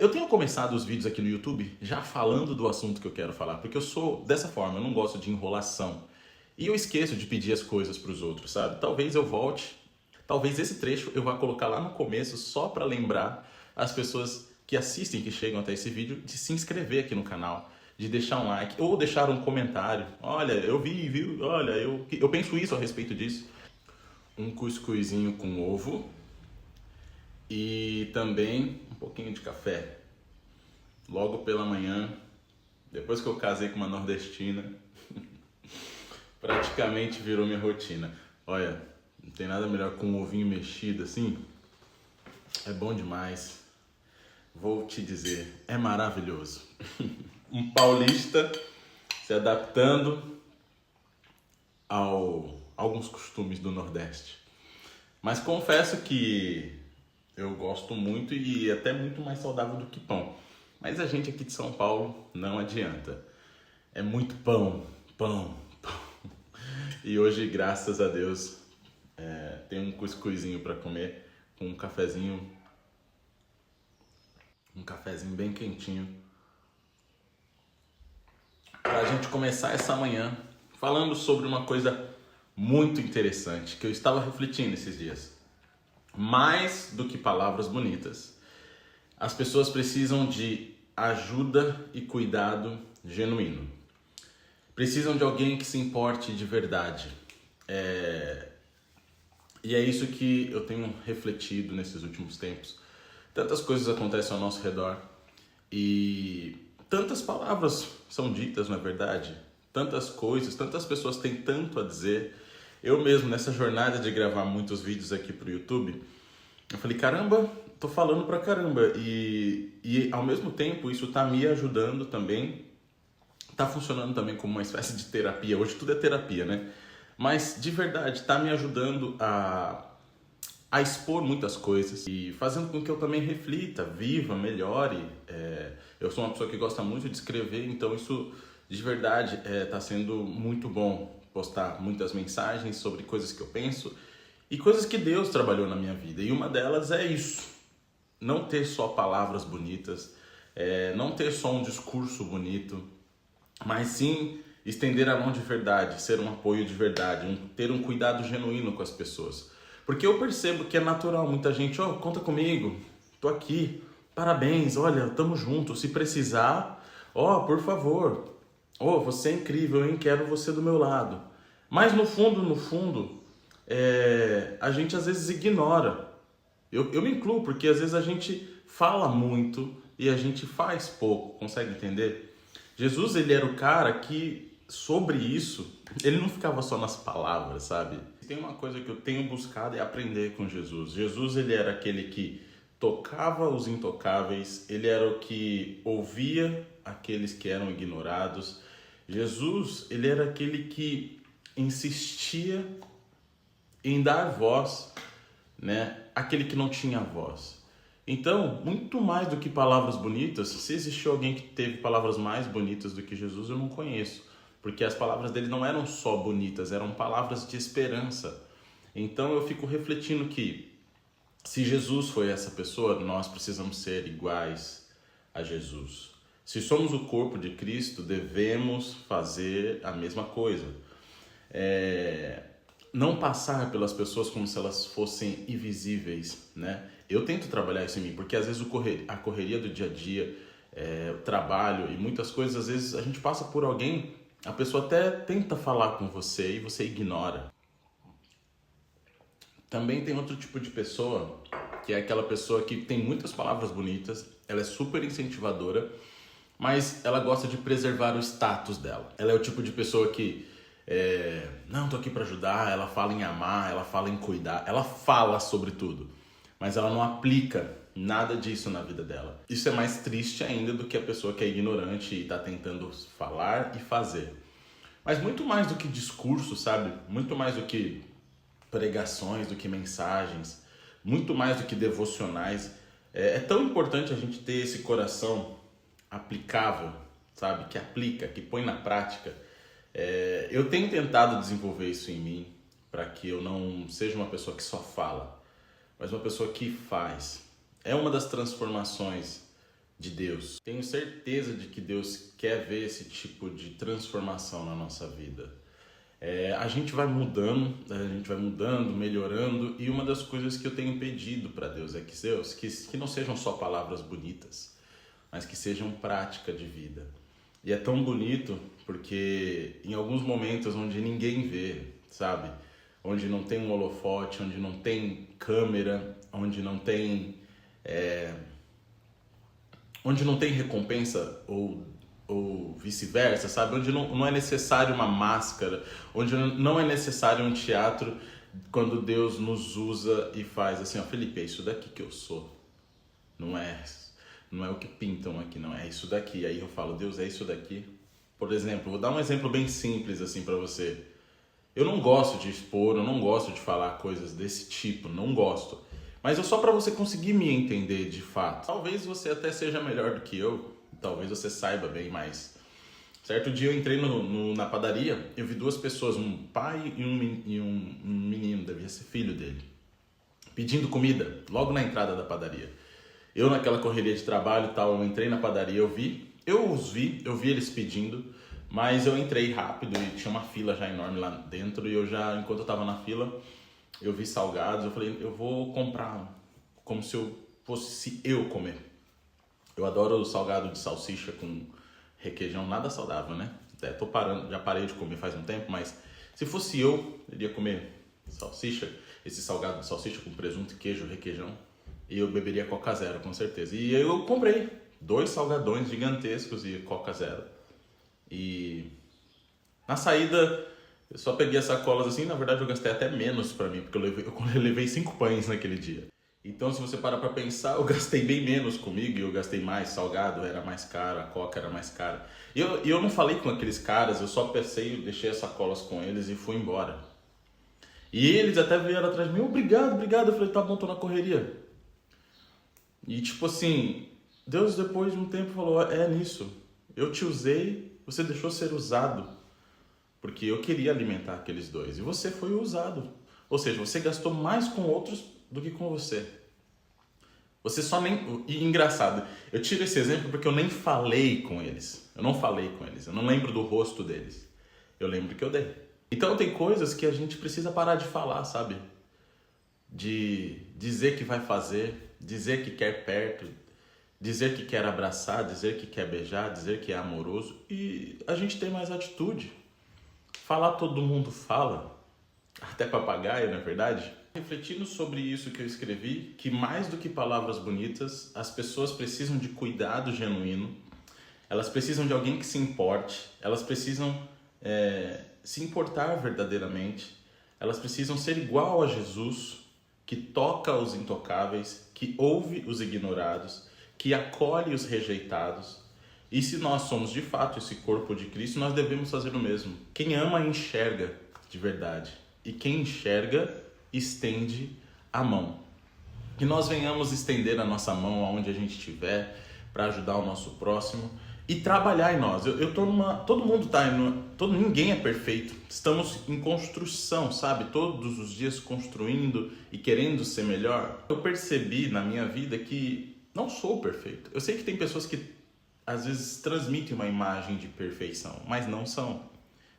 Eu tenho começado os vídeos aqui no YouTube já falando do assunto que eu quero falar, porque eu sou dessa forma, eu não gosto de enrolação. E eu esqueço de pedir as coisas para os outros, sabe? Talvez eu volte, talvez esse trecho eu vá colocar lá no começo só para lembrar as pessoas que assistem, que chegam até esse vídeo, de se inscrever aqui no canal, de deixar um like ou deixar um comentário. Olha, eu vi, viu? Olha, eu penso isso a respeito disso. Um cuscuzinho com ovo e também um pouquinho de café. Logo pela manhã, depois que eu casei com uma nordestina, praticamente virou minha rotina. Olha, não tem nada melhor que um ovinho mexido assim. É bom demais. Vou te dizer, é maravilhoso. Um paulista se adaptando a alguns costumes do Nordeste. Mas confesso que eu gosto muito e até muito mais saudável do que pão. Mas a gente aqui de São Paulo não adianta. É muito pão, pão, pão. E hoje, graças a Deus, tem um cuscuzinho para comer com um cafezinho bem quentinho. Para a gente começar essa manhã falando sobre uma coisa muito interessante que eu estava refletindo esses dias. Mais do que palavras bonitas, as pessoas precisam de ajuda e cuidado genuíno. Precisam de alguém que se importe de verdade. E é isso que eu tenho refletido nesses últimos tempos. Tantas coisas acontecem ao nosso redor e tantas palavras são ditas, não é verdade? Tantas coisas, tantas pessoas têm tanto a dizer. Eu mesmo, nessa jornada de gravar muitos vídeos aqui pro YouTube, eu falei, caramba, tô falando pra caramba. E ao mesmo tempo isso tá me ajudando também, tá funcionando também como uma espécie de terapia. Hoje tudo é terapia, né? Mas de verdade tá me ajudando a expor muitas coisas e fazendo com que eu também reflita, viva, melhore. Eu sou uma pessoa que gosta muito de escrever, então isso de verdade tá sendo muito bom. Postar muitas mensagens sobre coisas que eu penso e coisas que Deus trabalhou na minha vida. E uma delas é isso, não ter só palavras bonitas, não ter só um discurso bonito, mas sim estender a mão de verdade, ser um apoio de verdade, ter um cuidado genuíno com as pessoas. Porque eu percebo que é natural, muita gente, conta comigo, tô aqui, parabéns, olha, tamo junto, se precisar, por favor, você é incrível, hein, quero você do meu lado. Mas no fundo, a gente às vezes ignora. Eu me incluo, porque às vezes a gente fala muito e a gente faz pouco, consegue entender? Jesus, ele era o cara que, sobre isso, ele não ficava só nas palavras, sabe? Tem uma coisa que eu tenho buscado é aprender com Jesus. Jesus, ele era aquele que tocava os intocáveis, ele era o que ouvia aqueles que eram ignorados. Jesus, ele era aquele que insistia em dar voz, né, àquele que não tinha voz. Então, muito mais do que palavras bonitas, se existiu alguém que teve palavras mais bonitas do que Jesus, eu não conheço. Porque as palavras dele não eram só bonitas, eram palavras de esperança. Então eu fico refletindo que se Jesus foi essa pessoa, nós precisamos ser iguais a Jesus. Se somos o corpo de Cristo, devemos fazer a mesma coisa. Não passar pelas pessoas como se elas fossem invisíveis, né? Eu tento trabalhar isso em mim, porque às vezes a correria do dia a dia, o trabalho e muitas coisas, às vezes a gente passa por alguém, a pessoa até tenta falar com você e você ignora. Também tem outro tipo de pessoa, que é aquela pessoa que tem muitas palavras bonitas, ela é super incentivadora, mas ela gosta de preservar o status dela. Ela é o tipo de pessoa que não, tô aqui para ajudar, ela fala em amar, ela fala em cuidar, ela fala sobre tudo, mas ela não aplica nada disso na vida dela. Isso é mais triste ainda do que a pessoa que é ignorante e tá tentando falar e fazer. Mas muito mais do que discurso, sabe? Muito mais do que pregações, do que mensagens, muito mais do que devocionais. É tão importante a gente ter esse coração aplicável, sabe? Que aplica, que põe na prática. Eu tenho tentado desenvolver isso em mim para que eu não seja uma pessoa que só fala, mas uma pessoa que faz. É uma das transformações Deus. Tenho certeza de que Deus quer ver esse tipo de transformação na nossa vida. A gente vai mudando, melhorando, e uma das coisas que eu tenho pedido para Deus é que não sejam só palavras bonitas, mas que sejam prática de vida. E é tão bonito porque em alguns momentos onde ninguém vê, sabe? Onde não tem um holofote, onde não tem câmera, onde não tem recompensa ou vice-versa, sabe? Onde não é necessário uma máscara, onde não é necessário um teatro, quando Deus nos usa e faz assim, ó, Felipe, é isso daqui que eu sou. Não é o que pintam aqui, não, é isso daqui. Aí eu falo, Deus, é isso daqui. Por exemplo, vou dar um exemplo bem simples assim para você. Eu não gosto de expor, eu não gosto de falar coisas desse tipo, não gosto. Mas é só para você conseguir me entender de fato. Talvez você até seja melhor do que eu, talvez você saiba bem mais. Certo dia eu entrei na padaria, eu vi duas pessoas, um pai e um menino, devia ser filho dele, pedindo comida, logo na entrada da padaria. Eu naquela correria de trabalho e tal, eu entrei na padaria, eu vi eles pedindo, mas eu entrei rápido e tinha uma fila já enorme lá dentro e enquanto eu tava na fila, eu vi salgados, eu falei, eu vou comprar como se eu fosse eu comer. Eu adoro salgado de salsicha com requeijão, nada saudável, né? Até tô parando, já parei de comer faz um tempo, mas se fosse eu iria comer salsicha, esse salgado de salsicha com presunto, queijo, requeijão, e eu beberia Coca Zero, com certeza. E eu comprei 2 salgadões gigantescos e Coca Zero. E na saída eu só peguei as sacolas assim, na verdade eu gastei até menos pra mim, porque eu levei 5 pães naquele dia. Então se você parar pra pensar, eu gastei bem menos comigo e eu gastei mais, salgado era mais caro, a Coca era mais cara. E eu não falei com aqueles caras, eu só pensei, eu deixei as sacolas com eles e fui embora. E eles até vieram atrás de mim, obrigado, eu falei, tá bom, tô na correria. E tipo assim, Deus depois de um tempo falou, é nisso, eu te usei, você deixou ser usado, porque eu queria alimentar aqueles 2 e você foi usado. Ou seja, você gastou mais com outros do que com você. Você só nem... E engraçado, eu tiro esse exemplo porque eu nem falei com eles. Eu não falei com eles, eu não lembro do rosto deles. Eu lembro que eu dei. Então tem coisas que a gente precisa parar de falar, sabe? De dizer que vai fazer, dizer que quer perto, dizer que quer abraçar, dizer que quer beijar, dizer que é amoroso. E a gente tem mais atitude. Falar todo mundo fala, até papagaio, não é verdade? Refletindo sobre isso que eu escrevi, que mais do que palavras bonitas, as pessoas precisam de cuidado genuíno, elas precisam de alguém que se importe, elas precisam se importar verdadeiramente, elas precisam ser igual a Jesus, que toca os intocáveis, que ouve os ignorados, que acolhe os rejeitados. E se nós somos de fato esse corpo de Cristo, nós devemos fazer o mesmo. Quem ama, enxerga de verdade. E quem enxerga, estende a mão. Que nós venhamos estender a nossa mão aonde a gente estiver, para ajudar o nosso próximo e trabalhar em nós. Todo mundo ninguém é perfeito. Estamos em construção, sabe? Todos os dias construindo e querendo ser melhor. Eu percebi na minha vida que não sou perfeito. Eu sei que tem pessoas que às vezes transmitem uma imagem de perfeição, mas não são.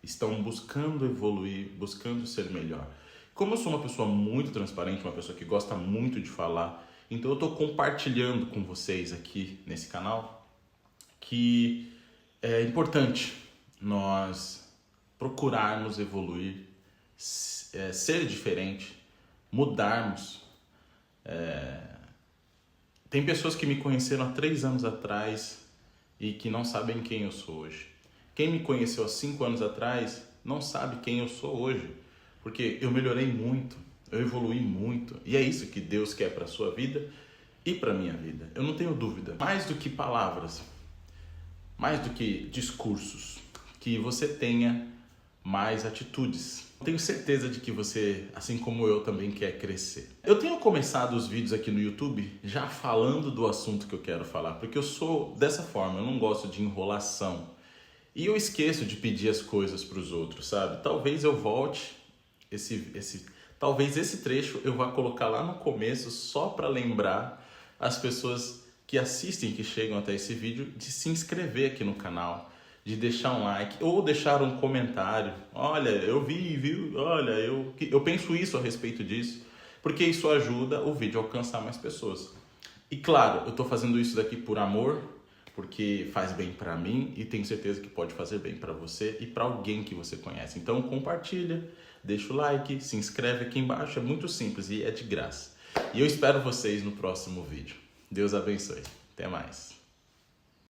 Estão buscando evoluir, buscando ser melhor. Como eu sou uma pessoa muito transparente, uma pessoa que gosta muito de falar, então eu estou compartilhando com vocês aqui nesse canal que é importante nós procurarmos evoluir, ser diferente, mudarmos. Tem pessoas que me conheceram há 3 anos atrás e que não sabem quem eu sou hoje. Quem me conheceu há 5 anos atrás não sabe quem eu sou hoje, porque eu melhorei muito, eu evoluí muito, e é isso que Deus quer para a sua vida e para a minha vida. Eu não tenho dúvida. Mais do que palavras, mais do que discursos, que você tenha mais atitudes. Tenho certeza de que você, assim como eu, também quer crescer. Eu tenho começado os vídeos aqui no YouTube já falando do assunto que eu quero falar, porque eu sou dessa forma, eu não gosto de enrolação. E eu esqueço de pedir as coisas para os outros, sabe? Talvez eu volte, talvez esse trecho eu vá colocar lá no começo só para lembrar as pessoas que assistem, que chegam até esse vídeo, de se inscrever aqui no canal, de deixar um like ou deixar um comentário. Olha, eu vi, viu? Olha, eu penso isso a respeito disso, porque isso ajuda o vídeo a alcançar mais pessoas. E claro, eu estou fazendo isso daqui por amor, porque faz bem para mim e tenho certeza que pode fazer bem para você e para alguém que você conhece. Então compartilha, deixa o like, se inscreve aqui embaixo, é muito simples e é de graça. E eu espero vocês no próximo vídeo. Deus abençoe. Até mais.